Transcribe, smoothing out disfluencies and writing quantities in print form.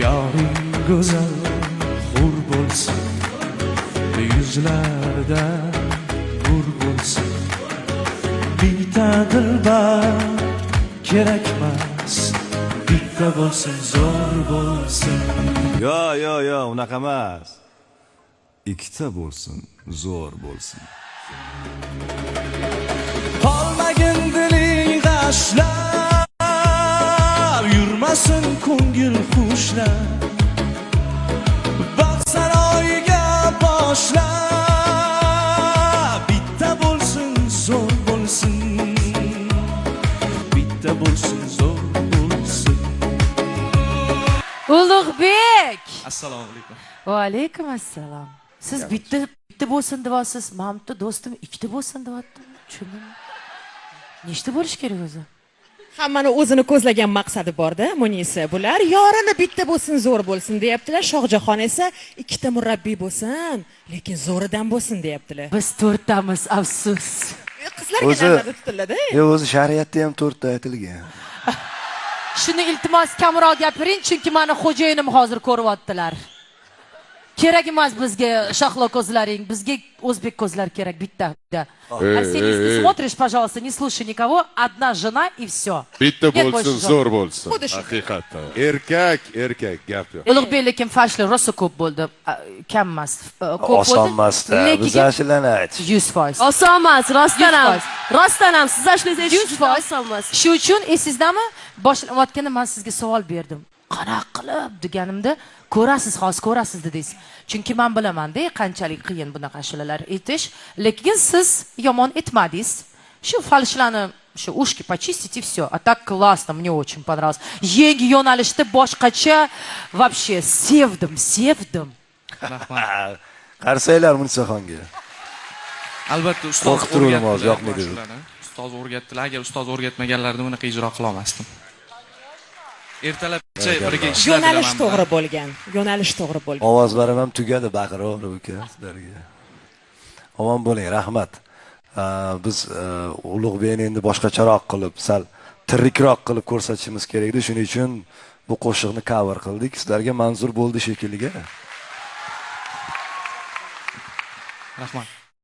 yoring go'zal hur bo'lsin, yuzlarda nur bo'lsin. Bitta dilbar kerakmas, bitta bo'lsin, zo'r bo'lsin. Yo, unaqa emas. Ikkita bo'lsin, zo'r bo'lsin. Qolmagin diling g'ashlab, yurmasin ko'ngil xushlab. Baxt saroyiga boshlab, bitta bo'lsin, zo'r bo'lsin. Bitta bo'lsin, zo'r bo'lsin. Ulug'bek. Assalomu alaykum. Va alaykum assalom. Siz bitta bo'lsin deyapsiz. Mamtu do'stim ikkita bo'lsin deyapti. Tushundim. Nechta bo'lish kerak o'zi? Hammani o'zini ko'zlagan maqsadi bor-da, Munisa. Bular yorini bitta bo'lsin, zo'r bo'lsin deyaptilar. Shohjahon esa ikkita murabbiy bo'lsin, lekin zo'ridan bo'lsin deyaptilar. Biz to'rttamiz, afsus. Qizlarga nazarda tutiladi. O'zi shariatda ham 4 ta aytilgan. Shuni iltimos kamroq gapiring, chunki meni xo'jayinim hozir ko'ryaptilar. Kerak emas bizga shahlo ko'zlaring, bizga o'zbek ko'zlari kerak bitta. Арсений, ты смотришь, пожалуйста, не слушай никого, одна жена и все. Bitta bo'lsin, zo'r bo'lsin. Haqiqatdan. Erkak gap yo'q. Ulug'bek lekin fashli rosa ko'p bo'ldi. Kam emas. Ko'p bo'ldi. Oson emas-da. Biz ashulani ayt. 100%. Oson emas, rostdan ham. Siz ashulasangiz 100% oson emas. Shu uchun esingizdami? Boshlanayotganda men sizga savol berdim. Qanaqa qilib deganimda, ko'rasiz, hozir ko'rasiz dedingiz. Chunki men bilaman-da, qanchalik qiyin bunaqa ashulalar aytish, lekin siz yomon aytmadingiz. Shu falshlarni shu ушки почистить и все. А так классно, мне очень понравилось. Yangi yo'nalishda boshqacha вообще sevdim. Rahmat. Qarsanglar Munisaxonga. Albatta ustoz o'rgatdilar. Ustoz o'rgatdilar. Agar ustoz o'rgatmaganlarida bunaqa ijro qila olmasdim. Ertalabcha birga ishladilar. Yo'nalish to'g'ri bo'lgan. Ovozlarim ham tugadi, baqiraverib uka sizlarga. Omon bo'ling, rahmat. Biz Ulug'bekni endi boshqacharoq qilib, sal tirikroq qilib ko'rsatishimiz kerak edi. Shuning uchun bu qo'shiqni cover qildik. Sizlarga manzur bo'ldi shekilli. Rahmat.